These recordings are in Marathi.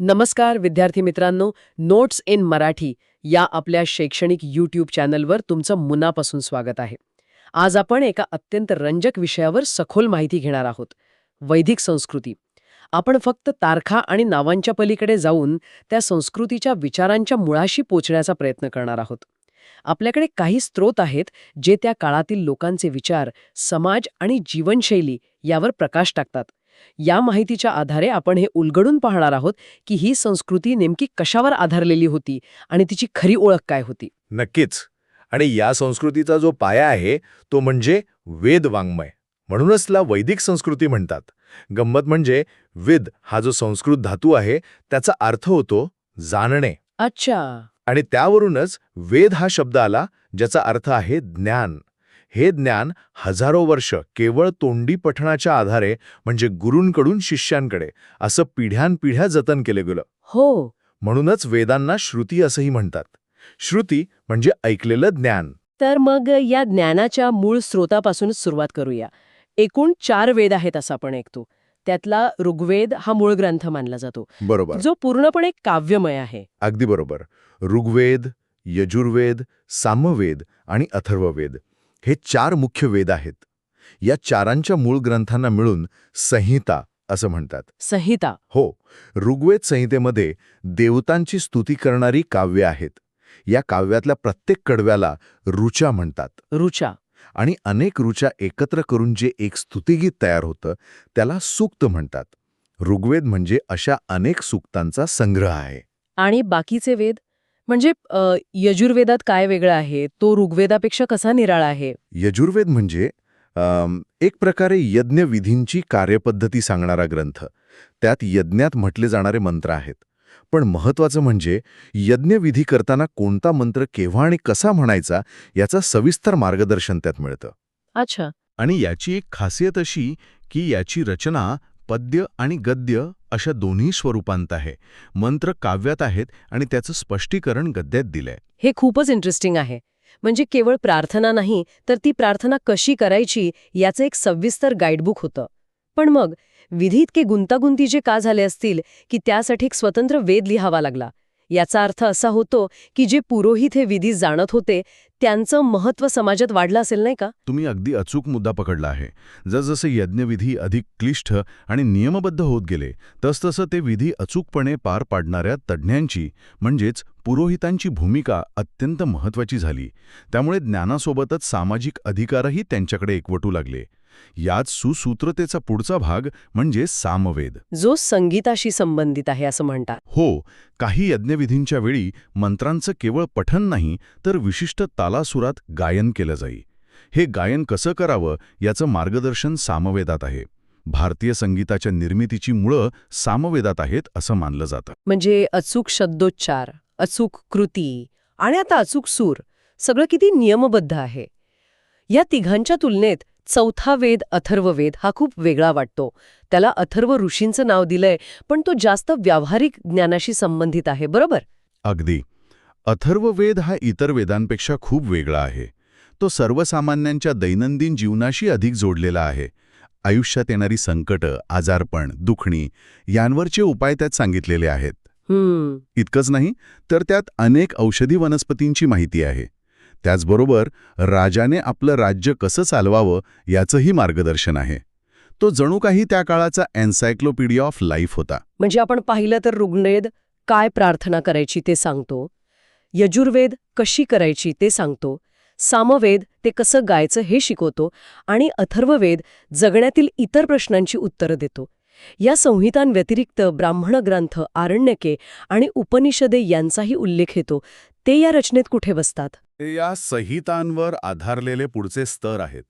नमस्कार विद्यार्थी मित्रांनो, नोट्स इन मराठी या आपल्या शैक्षणिक यूट्यूब चॅनलवर तुमचं मनापासून स्वागत आहे. आज आपण एका अत्यंत रंजक विषयावर सखोल माहिती घेणार आहोत, वैदिक संस्कृती. आपण फक्त तारखा आणि नावांच्या पलीकडे जाऊन त्या संस्कृतीच्या विचारांच्या मुळाशी पोचण्याचा प्रयत्न करणार आहोत. आपल्याकडे काही स्रोत आहेत जे त्या काळातील लोकांचे विचार, समाज आणि जीवनशैली यावर प्रकाश टाकतात. या माहितीच्या आधारे आपण हे उलगडून पाहणार आहोत की ही संस्कृती नेमकी कशावर आधारलेली होती आणि तिची खरी ओळख काय होती. नक्कीच. आणि या संस्कृतीचा जो पाया आहे तो म्हणजे वेद वाङ्मय. म्हणूनच ला वैदिक संस्कृती म्हणतात. गंमत म्हणजे विद हा जो संस्कृत धातू आहे त्याचा अर्थ होतो जाणणे. अच्छा. आणि त्यावरूनच वेद हा शब्द आला, ज्याचा अर्थ आहे ज्ञान. हे ज्ञान हजारो वर्ष केवळ तोंडी पठणाच्या आधारे म्हणजे गुरूंकडून शिष्यांकडे असं पिढ्यानपिढ्या जतन केलं गेलं. हो. म्हणूनच वेदांना श्रुती असंही म्हणतात. श्रुती म्हणजे ऐकलेलं ज्ञान. तर मग या ज्ञानाच्या मूळ स्रोतापासूनच सुरुवात करूया. एकूण 4 वेद आहेत असं आपण ऐकतो. त्यातला ऋग्वेद हा मूळ ग्रंथ मानला जातो, बरोबर. जो पूर्णपणे काव्यमय आहे. अगदी बरोबर. ऋग्वेद, यजुर्वेद, सामवेद आणि अथर्ववेद हे 4 मुख्य वेद आहेत. या चारांच्या मूळ ग्रंथांना मिळून संहिता असं म्हणतात. संहिता. हो. ऋग्वेद संहितेमध्ये देवतांची स्तुती करणारी काव्ये आहेत. या काव्यातल्या प्रत्येक कडव्याला ऋचा म्हणतात. ऋचा. आणि अनेक ऋचा एकत्र करून जे एक स्तुतिगीत तयार होतं त्याला सूक्त म्हणतात. ऋग्वेद म्हणजे अशा अनेक सूक्तांचा संग्रह आहे. आणि बाकीचे वेद म्हणजे यजुर्वेदात काय वेगळं आहे, तो ऋग्वेदापेक्षा कसा निराळा आहे? यजुर्वेद म्हणजे एक प्रकारे यज्ञविधींची कार्यपद्धती सांगणारा ग्रंथ. त्यात यज्ञात म्हटले जाणारे मंत्र आहेत. पण महत्वाचं म्हणजे यज्ञविधी करताना कोणता मंत्र केव्हा आणि कसा म्हणायचा याचा सविस्तर मार्गदर्शन त्यात मिळतं. अच्छा. आणि याची एक खासियत अशी की याची रचना पद्य आणि गद्य अशा दोन्ही स्वरूपांत आहे. मंत्र काव्यात आहेत आणि त्याचं स्पष्टीकरण गद्यात दिलंय. हे खूपच इंटरेस्टिंग आहे. म्हणजे केवळ प्रार्थना नाही, तर ती प्रार्थना कशी करायची याचं एक सविस्तर गाईडबुक होतं. पण मग विधी इतके गुंतागुंतीचे का झाले असतील की त्यासाठी एक स्वतंत्र वेद लिहावा लागला? याचा अर्थ असा होतो की जे पुरोहित हे विधी जाणत होते त्यांचं महत्त्व समाजात वाढलं असेल, नाही का? तुम्ही अगदी अचूक मुद्दा पकडला आहे. जसजसे यज्ञविधी अधिक क्लिष्ट आणि नियमबद्ध होत गेले तसतसं ते विधी अचूकपणे पार पाडणाऱ्या तज्ज्ञांची म्हणजेच पुरोहितांची भूमिका अत्यंत महत्त्वाची झाली. त्यामुळे ज्ञानासोबतच सामाजिक अधिकारही त्यांच्याकडे एकवटू लागले. याच सुसूत्रतेचा पुढचा भाग म्हणजे सामवेद, जो संगीताशी संबंधित आहे असं म्हणतात. हो. काही यज्ञविधींच्या वेळी मंत्रांचं केवळ पठण नाही तर विशिष्ट तालासुरात गायन केलं जाई. हे गायन कसं करावं याचं मार्गदर्शन सामवेदात आहे. भारतीय संगीताच्या निर्मितीची मुळं सामवेदात आहेत असं मानलं जातं. म्हणजे अचूक शब्दोच्चार, अचूक कृती आणि आता अचूक सूर, सगळं किती नियमबद्ध आहे. या तिघांच्या तुलनेत चौथा वेद अथर्ववेद हा खूप वेगळा वाटतो. त्याला अथर्व ऋषींचं नाव दिलंय, पण तो जास्त व्यावहारिक ज्ञानाशी संबंधित आहे, बरोबर? अगदी. अथर्ववेद हा इतर वेदांपेक्षा खूप वेगळा आहे. तो सर्वसामान्यांच्या दैनंदिन जीवनाशी अधिक जोडलेला आहे. आयुष्यात येणारी संकटं, आजारपण, दुखणी यांवरचे उपाय त्यात सांगितलेले आहेत. इतकंच नाही तर त्यात अनेक औषधी वनस्पतींची माहिती आहे. त्याचबरोबर राजाने आपलं राज्य कसं चालवावं याचंही मार्गदर्शन आहे. तो जणू काही त्या काळाचा एन्सायक्लोपीडिया ऑफ लाईफ होता. म्हणजे आपण पाहिलं तर ऋग्वेद काय प्रार्थना करायची ते सांगतो, यजुर्वेद कशी करायची ते सांगतो, सामवेद ते कसं गायचं हे शिकवतो आणि अथर्ववेद जगण्यातील इतर प्रश्नांची उत्तरं देतो. या संहितांव्यतिरिक्त ब्राह्मण ग्रंथ, आरण्यके आणि उपनिषदे यांचाही उल्लेख येतो. ते या रचनेत कुठे बसतात? या संहितांवर आधारलेले पुढचे स्तर आहेत.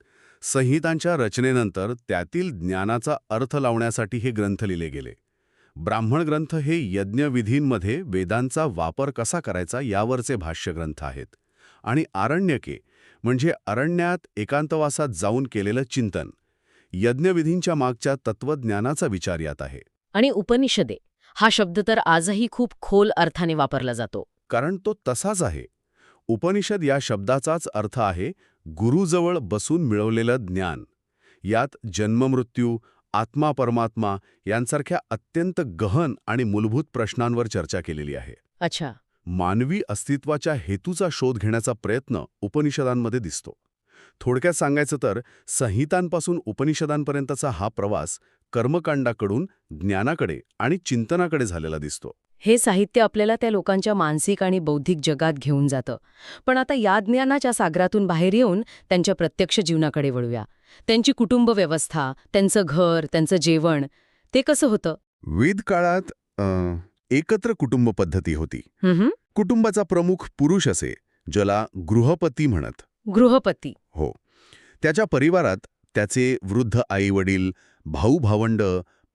संहितांच्या रचनेनंतर त्यातील ज्ञानाचा अर्थ लावण्यासाठी हे ग्रंथ लिहिले गेले. ब्राह्मण ग्रंथ हे यज्ञविधींमध्ये वेदांचा वापर कसा करायचा यावरचे भाष्यग्रंथ आहेत. आणि आरण्यके म्हणजे अरण्यात एकांतवासात जाऊन केलेलं चिंतन, यज्ञविधींच्या मागच्या तत्वज्ञानाचा विचार यात आहे. आणि उपनिषदे हा शब्द तर आजही खूप खोल अर्थाने वापरला जातो. कारण तो तसाच आहे. उपनिषद या शब्दाचाच अर्थ आहे गुरुजवळ बसून मिळवलेलं ज्ञान. यात जन्ममृत्यू, आत्मा परमात्मा यांसारख्या अत्यंत गहन आणि मूलभूत प्रश्नांवर चर्चा केलेली आहे. अच्छा. मानवी अस्तित्वाच्या हेतूचा शोध घेण्याचा प्रयत्न उपनिषदांमध्ये दिसतो. थोडक्यात सांगायचं तर संहितांपासून उपनिषदांपर्यंतचा हा प्रवास कर्मकांडाकडून ज्ञानाकडे आणि चिंतनाकडे झालेला दिसतो. हे साहित्य आपल्याला त्या लोकांच्या मानसिक आणि बौद्धिक जगात घेऊन जातं. पण आता या ज्ञानाच्या सागरातून बाहेर येऊन त्यांच्या प्रत्यक्ष जीवनाकडे वळूया. त्यांची कुटुंब व्यवस्था, त्यांचं घर, त्यांचं जेवण, ते कसं होतं? वेदकाळात एकत्र कुटुंब पद्धती होती. कुटुंबाचा प्रमुख पुरुष असे, ज्याला गृहपती म्हणत. गृहपती. हो. त्याच्या परिवारात त्याचे वृद्ध आई-वडील, भाऊ-भावंड,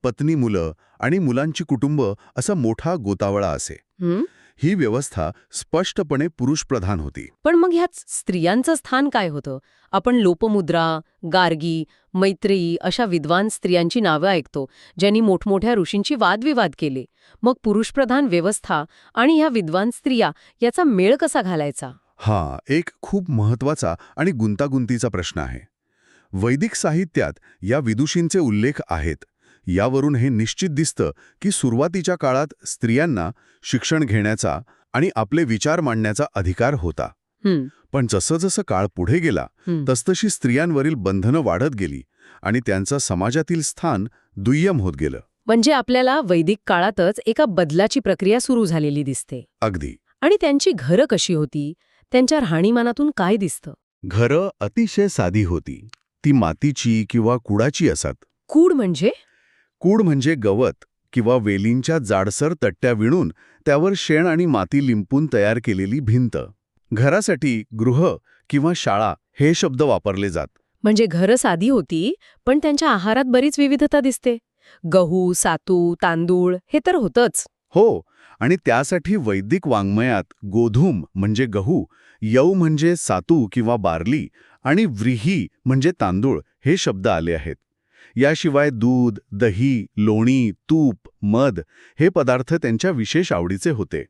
पत्नी, मुलं आणि मुलांची कुटुंब असा मोठा गोतावळा असे. ही व्यवस्था स्पष्टपणे पुरुषप्रधान होती. पण मग ह्यात स्त्रियांचं स्थान काय होतं? आपण लोपमुद्रा, गार्गी, मैत्रेयी अशा विद्वान स्त्रियांची नावं ऐकतो, ज्यांनी मोठमोठ्या ऋषींची वादविवाद केले. मग पुरुषप्रधान व्यवस्था आणि ह्या विद्वान स्त्रिया याचा मेळ कसा घालायचा? हा एक खूप महत्वाचा आणि गुंतागुंतीचा प्रश्न आहे. वैदिक साहित्यात या विदुषींचे उल्लेख आहेत. यावरून हे निश्चित दिसतं की सुरुवातीच्या काळात स्त्रियांना शिक्षण घेण्याचा आणि आपले विचार मांडण्याचा अधिकार होता. पण जसं जसं काळ पुढे गेला तसतशी स्त्रियांवरील बंधनं वाढत गेली आणि त्यांचं समाजातील स्थान दुय्यम होत गेलं. म्हणजे आपल्याला वैदिक काळातच एका बदलाची प्रक्रिया सुरू झालेली दिसते. अगदी. आणि त्यांची घरं कशी होती? त्यांच्या राहणीमानातून काय दिसतं? घरं अतिशय साधी होती. ती मातीची किंवा कुडाची असत. कूड म्हणजे? कूड म्हणजे गवत किंवा वेलींच्या जाडसर तट्ट्या विणून त्यावर शेण आणि माती लिंपून तयार केलेली भिंत. घरासाठी गृह किंवा शाळा हे शब्द वापरले जात. म्हणजे घरं साधी होती, पण त्यांच्या आहारात बरीच विविधता दिसते. गहू, सातू, तांदूळ हे तर होतंच. हो, आणि त्यासाठी वैदिक वाङ्मयात गोधूम म्हणजे गहू, यव म्हणजे सातू किंवा बार्ली आणि व्रीही म्हणजे तांदूळ हे शब्द आले आहेत. याशिवाय दूध, दही, लोणी, तूप, मध हे पदार्थ त्यांच्या विशेष आवडीचे होते.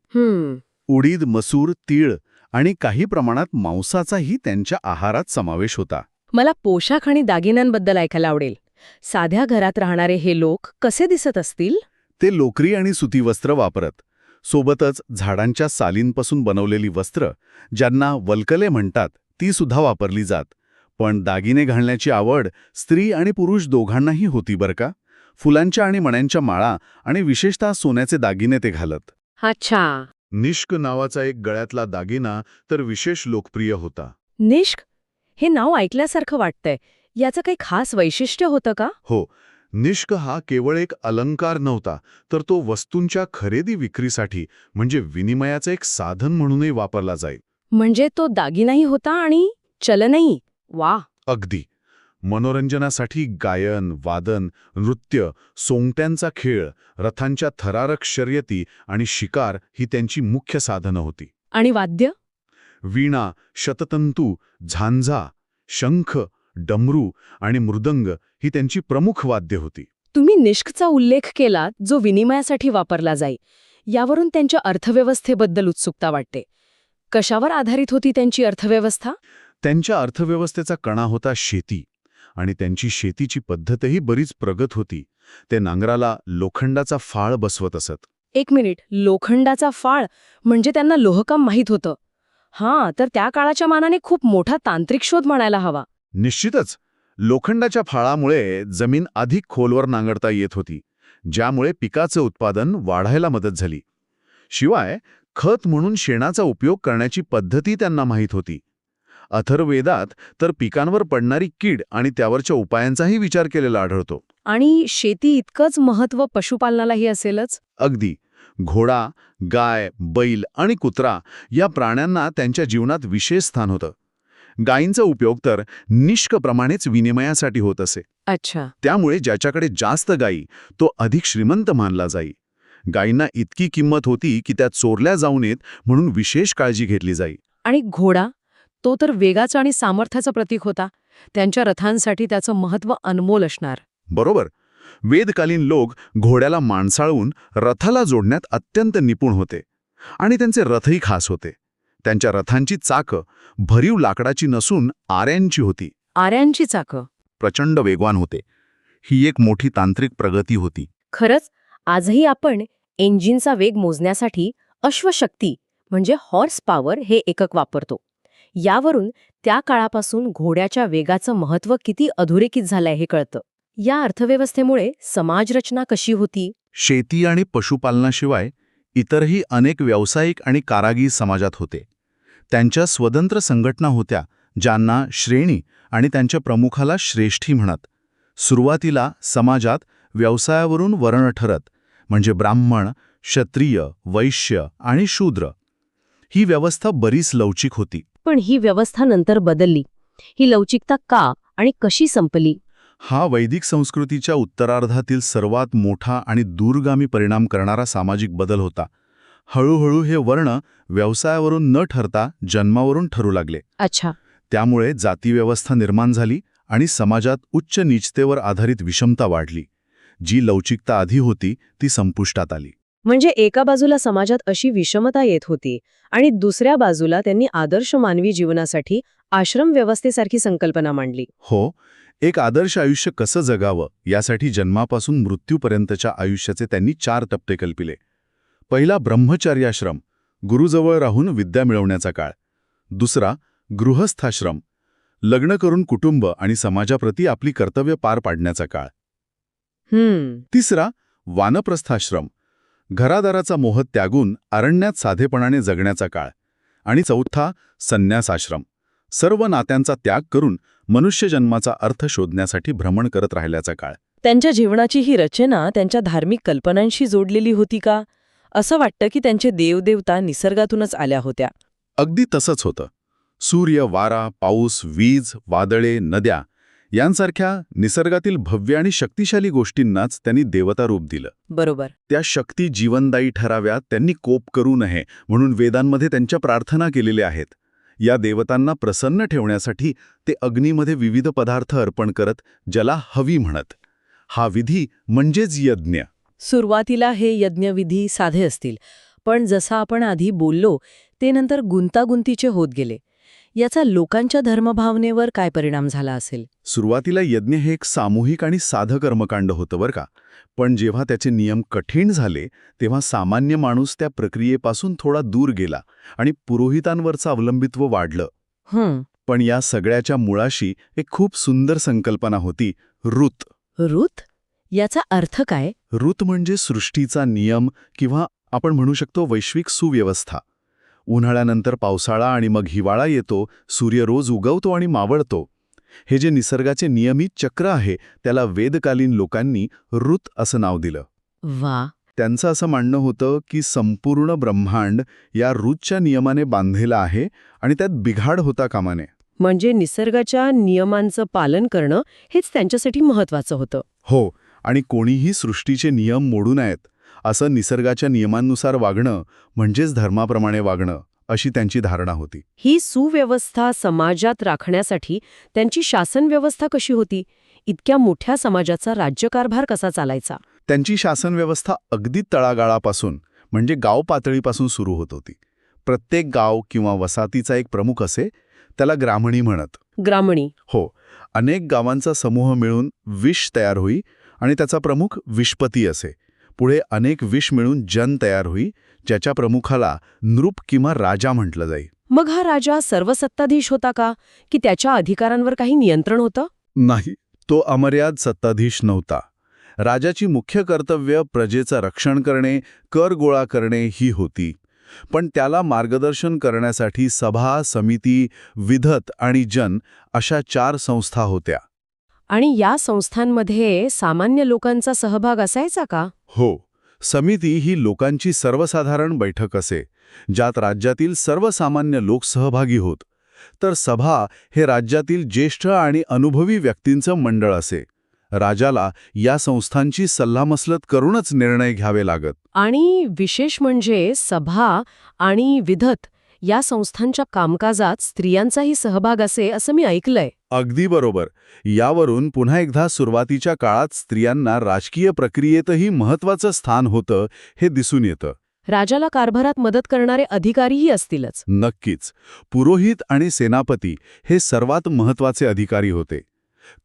उडीद, मसूर, तीळ आणि काही प्रमाणात मांसाचाही त्यांच्या आहारात समावेश होता. मला पोशाख आणि दागिन्यांबद्दल ऐकायला आवडेल. साध्या घरात राहणारे हे लोक कसे दिसत असतील? ते लोकरी आणि सुती वस्त्र वापरत. सोबतच झाडांच्या सालींपासून बनवलेली वस्त्र, ज्यांना वल्कले म्हणतात, ती सुद्धा वापरली जात. पण दागिने घालण्याची आवड स्त्री आणि पुरुष दोघांनाही होती बरं का. फुलांच्या आणि मण्यांच्या माळा आणि विशेषतः सोन्याचे दागिने ते घालत. अच्छा. निष्क नावाचा एक गळ्यातला दागिना तर विशेष लोकप्रिय होता. निष्क हे नाव ऐकल्यासारखं वाटतंय. याचं काही खास वैशिष्ट्य होतं का? हो. निष्क हा केवळ एक अलंकार नव्हता, तर तो वस्तूंच्या खरेदी विक्रीसाठी म्हणजे विनिमयाचं एक साधन म्हणूनही वापरला जाईल. म्हणजे तो दागिनाही होता आणि चलनही. वा. अगदी. मनोरंजनासाठी गायन, वादन, नृत्य, सोंगट्यांचा खेळ, रथांच्या थरारक शर्यती आणि शिकार ही त्यांची मुख्य साधनं होती. आणि वाद्य? वीणा, शततंतू, झांझा, शंख, डमरू आणि मृदंग ही त्यांची प्रमुख वाद्य होती. तुम्ही निष्कचा उल्लेख केला, जो विनिमयासाठी वापरला जाई. यावरून त्यांच्या अर्थव्यवस्थेबद्दल उत्सुकता वाटते. कशावर आधारित होती त्यांची अर्थव्यवस्था? त्यांच्या अर्थव्यवस्थेचा कणा होता शेती, आणि त्यांची शेतीची पद्धतही बरीच प्रगत होती. ते नांगराला लोखंडाचा फाळ बसवत असत. एक मिनिट, लोखंडाचा फाळ म्हणजे त्यांना लोहकाम माहीत होतं. हां, तर त्या काळाच्या मानाने खूप मोठा तांत्रिक शोध म्हणायला हवा. निश्चितच. लोखंडाच्या फाळामुळे जमीन अधिक खोलवर नांगरता येत होती, ज्यामुळे पिकाचं उत्पादन वाढायला मदत झाली. शिवाय खत म्हणून शेणाचा उपयोग करण्याची पद्धती त्यांना माहीत होती. अथर्ववेदात तर पिकांवर पडणारी कीड आणि त्यावरच्या उपायांचाही विचार केलेला आढळतो. आणि शेती इतकंच महत्त्व पशुपालनालाही असेलच. अगदी. घोडा, गाय, बैल आणि कुत्रा या प्राण्यांना त्यांच्या जीवनात विशेष स्थान होतं. गायींचा उपयोग तर निष्कप्रमाणेच विनिमयासाठी होत असे. अच्छा. त्यामुळे ज्याच्याकडे जास्त गायी तो अधिक श्रीमंत मानला जाई. गायींना इतकी किंमत होती की त्या चोरल्या जाऊ नयेत म्हणून विशेष काळजी घेतली जाई. आणि घोडा, तो तर वेगाचं आणि सामर्थ्याचं प्रतीक होता. त्यांच्या रथांसाठी त्याचं महत्त्व अनमोल असणार. बरोबर. वेदकालीन लोक घोड्याला माणसाळून रथाला जोडण्यात अत्यंत निपुण होते, आणि त्यांचे रथही खास होते. त्यांच्या रथांची चाकं भरीव लाकडाची नसून आऱ्यांची होती. आऱ्यांची चाकं? प्रचंड वेगवान होते. ही एक मोठी तांत्रिक प्रगती होती. खरंच आजही आपण इंजिनचा वेग मोजण्यासाठी अश्वशक्ती म्हणजे हॉर्स पॉवर हे एकक वापरतो. यावरून त्या काळापासून घोड्याच्या वेगाचं महत्त्व किती अधोरेखित झालंय हे कळतं. या अर्थव्यवस्थेमुळे समाजरचना कशी होती? शेती आणि पशुपालनाशिवाय इतरही अनेक व्यावसायिक आणि कारागीर समाजात होते. त्यांच्या स्वतंत्र संघटना होत्या, ज्यांना श्रेणी आणि त्यांच्या प्रमुखाला श्रेष्ठी म्हणत. सुरुवातीला समाजात व्यवसायावरून वर्ण ठरत, म्हणजे ब्राह्मण, क्षत्रिय, वैश्य आणि शूद्र. ही व्यवस्था बरीच लवचिक होती. पण ही व्यवस्था नंतर बदलली. ही लवचिकता का आणि कशी संपली? हा वैदिक संस्कृतीच्या उत्तरार्धातील सर्वात मोठा आणि दूरगामी परिणाम करणारा सामाजिक बदल होता. हळूहळू हे वर्ण व्यवसायावरून न ठरता जन्मावरून ठरू लागले. अच्छा. त्यामुळे जातीव्यवस्था निर्माण झाली आणि समाजात उच्च नीचतेवर आधारित विषमता वाढली. जी लवचिकता आधी होती ती संपुष्टात आली. म्हणजे एका बाजूला समाजात अशी विषमता येत होती आणि दुसऱ्या बाजूला त्यांनी आदर्श मानवी जीवनासाठी आश्रम व्यवस्थेसारखी संकल्पना मांडली. हो, एक आदर्श आयुष्य कसं जगावं यासाठी जन्मापासून मृत्यूपर्यंतच्या आयुष्याचे त्यांनी 4 टप्पे कल्पिले. पहिला ब्रह्मचर्याश्रम, गुरुजवळ राहून विद्या मिळवण्याचा काळ. दुसरा गृहस्थाश्रम, लग्न करून कुटुंब आणि समाजाप्रती आपली कर्तव्य पार पाडण्याचा काळ. तिसरा वानप्रस्थाश्रम, घरादाराचा मोह त्यागून अरण्यात साधेपणाने जगण्याचा काळ. आणि चौथा संन्यासाश्रम, सर्व नात्यांचा त्याग करून मनुष्यजन्माचा अर्थ शोधण्यासाठी भ्रमण करत राहिल्याचा काळ. त्यांच्या जीवनाची ही रचना त्यांच्या धार्मिक कल्पनांशी जोडलेली होती का? असं वाटतं की त्यांचे देवदेवता निसर्गातूनच आल्या होत्या. अगदी तसंच होतं. सूर्य, वारा, पाऊस, वीज, वादळे, नद्या यांसारख्या निसर्गातील भव्य आणि शक्तिशाली गोष्टींनाच त्यांनी देवता रूप दिलं. बरोबर. त्या शक्ती जीवनदायी ठराव्यात त्यांनी कोप करू नये म्हणून वेदांमध्ये त्यांच्या प्रार्थना केलेल्या आहेत. या देवतांना प्रसन्न ठेवण्यासाठी ते अग्नीमध्ये विविध पदार्थ अर्पण करत ज्याला हवी म्हणत. हा विधी म्हणजेच यज्ञ. सुरुवातीला हे यज्ञविधी साधे असतील, पण जसं आपण आधी बोललो ते नंतर गुंतागुंतीचे होत गेले. याचा लोकांच्या धर्मभावनेवर काय परिणाम झाला असेल? सुरुवातीला यज्ञ हे एक सामूहिक आणि साधं कर्मकांड होतं बरं का. पण जेव्हा त्याचे नियम कठीण झाले तेव्हा सामान्य माणूस त्या प्रक्रियेपासून थोडा दूर गेला आणि पुरोहितांवरचं अवलंबित्व वाढलं. पण या सगळ्याच्या मुळाशी एक खूप सुंदर संकल्पना होती, ऋत. ऋत? याचा अर्थ काय? ऋत म्हणजे सृष्टीचा नियम किंवा आपण म्हणू शकतो वैश्विक सुव्यवस्था. उन्हाळ्यानंतर पावसाळा आणि मग हिवाळा येतो, सूर्य रोज उगवतो आणि मावळतो. हे जे निसर्गाचे नियमित चक्र आहे त्याला वेदकालीन लोकांनी ऋत असं नाव दिलं. वा. त्यांचं असं म्हणणं होतं की संपूर्ण ब्रह्मांड या ऋतच्या नियमाने बांधलेलं आहे आणि त्यात बिघाड होता कामा नये. म्हणजे निसर्गाच्या नियमांचं पालन करणं हेच त्यांच्यासाठी महत्वाचं होतं. हो, आणि कोणीही सृष्टीचे नियम मोडू नयेत असं निसर्गाच्या नियमांनुसार वागणं म्हणजेच धर्माप्रमाणे वागणं अशी त्यांची धारणा होती. ही सुव्यवस्था समाजात राखण्यासाठी त्यांची शासन व्यवस्था कशी होती? इतक्या मोठ्या समाजाचा राज्यकारभार कसा चालायचा? त्यांची शासन व्यवस्था अगदी तळागाळापासून म्हणजे गाव पातळीपासून सुरू होत होती. प्रत्येक गाव किंवा वसाहतीचा एक प्रमुख असे, त्याला ग्रामणी म्हणत. ग्रामणी? हो, अनेक गावांचा समूह मिळून विष तयार होई आणि त्याचा प्रमुख विषपती असे. पुढे अनेक विष मिळून जन तयार होई, ज्याच्या प्रमुखाला नृप किंवा राजा म्हटलं जाई. मग हा राजा सर्वसत्ताधीश होता का, की त्याच्या अधिकारांवर काही नियंत्रण होतं? नाही, तो अमर्याद सत्ताधीश नव्हता. राजाची मुख्य कर्तव्य प्रजेचं रक्षण करणे, कर गोळा करणे ही होती. पण त्याला मार्गदर्शन करण्यासाठी सभा, समिती, विधत आणि जन अशा 4 संस्था होत्या. आणि या संस्थांमध्ये सामान्य लोकांचा सहभाग असायचा का? हो, समिती ही लोकांची सर्वसाधारण बैठक असे, ज्यात राज्यातील सर्वसामान्य लोक सहभागी होत. तर सभा हे राज्यातील ज्येष्ठ आणि अनुभवी व्यक्तींचं मंडळ असे. राजाला या संस्थांची सल्लामसलत करूनच निर्णय घ्यावे लागत. आणि विशेष म्हणजे सभा आणि विधत या संस्थांच्या कामकाजात स्त्रियांचाही सहभाग असे असं मी ऐकलंय. अगदी बरोबर. यावरून पुन्हा एकदा सुरुवातीच्या काळात स्त्रियांना राजकीय प्रक्रियेतही महत्त्वाचं स्थान होतं हे दिसून येतं. राजाला कारभारात मदत करणारे अधिकारीही असतीलच. नक्कीच. पुरोहित आणि सेनापती हे सर्वात महत्त्वाचे अधिकारी होते.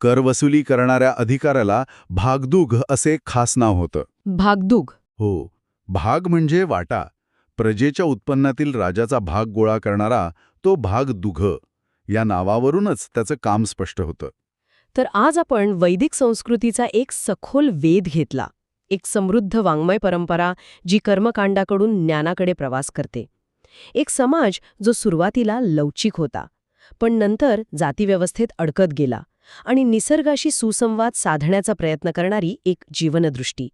कर वसुली करणाऱ्या अधिकाऱ्याला भागदुग असे खास नाव होतं. भागदुग. हो, भाग म्हणजे वाटा. प्रजेच्या उत्पन्नातील राजाचा भाग गोळा करणारा तो भागदुग. या नावावरूनच त्याचं काम स्पष्ट होतं. तर आज आपण वैदिक संस्कृतीचा एक सखोल वेध घेतला, एक समृद्ध वाङ्मय परंपरा जी कर्मकांडाकडून ज्ञानाकडे प्रवास करते. एक समाज जो सुरुवातीला लवचिक होता, पण नंतर जातीव्यवस्थेत अडकत गेला आणि निसर्गाशी सुसंवाद साधण्याचा प्रयत्न करणारी एक जीवनदृष्टी.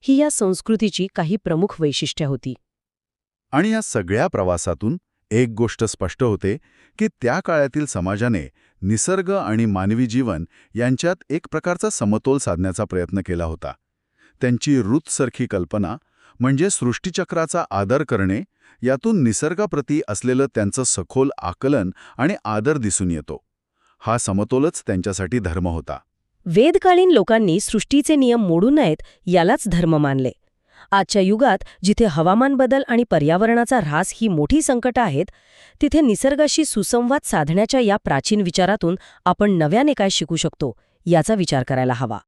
ही या संस्कृतीची काही प्रमुख वैशिष्ट्ये होती. आणि या सगळ्या प्रवासातून एक गोष्ट स्पष्ट होते की त्या काळातील समाजाने निसर्ग आणि मानवी जीवन यांच्यात एक प्रकारचा समतोल साधण्याचा प्रयत्न केला होता. त्यांची ऋतसारखी कल्पना म्हणजे सृष्टीचक्राचा आदर करणे, यातून निसर्गाप्रती असलेलं त्यांचं सखोल आकलन आणि आदर दिसून येतो. हा समतोलच त्यांच्यासाठी धर्म होता. वेदकालीन लोकांनी सृष्टीचे नियम मोडू नयेत यालाच धर्म मानले. आजच्या युगात जिथे हवामान बदल आणि पर्यावरणाचा ऱ्हास ही मोठी संकटं आहेत, तिथे निसर्गाशी सुसंवाद साधण्याच्या या प्राचीन विचारातून आपण नव्याने काय शिकू शकतो याचा विचार करायला हवा.